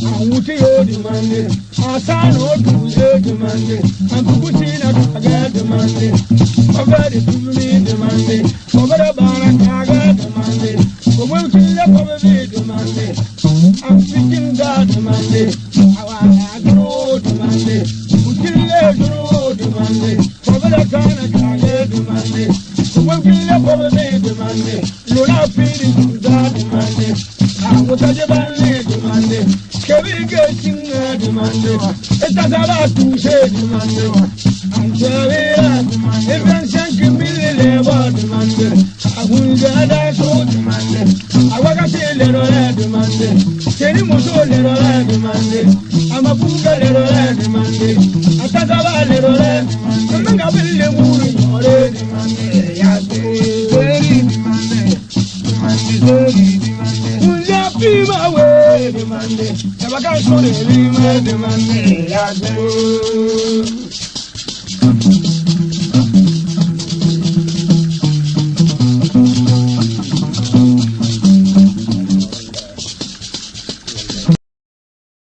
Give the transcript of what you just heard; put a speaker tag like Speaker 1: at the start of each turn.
Speaker 1: Amuti yo demande, Asano do yo demande, Ampusina kaga demande, Ogari tumi demande, Ogara bara kaga demande, Ogwukile kobe demande, Ampikin da demande, Awa gro demande, Ukile gro demande, Ogara kana kaga demande, Ogwukile kobe demande, Lola piri da demande, Awutaje bale demande, Kebi getting demande, Etasaba touche demande, Anjavera demande, Even Shanky Leva demande, Awunjada so demande, Awakati Lera demande, Teni Moso Lera demande, Amapuga Lera demande, Atasaba Lera, Amangabile Muri Ore demande, Yasiri demande, demande, Pima we demande, never can show the demande,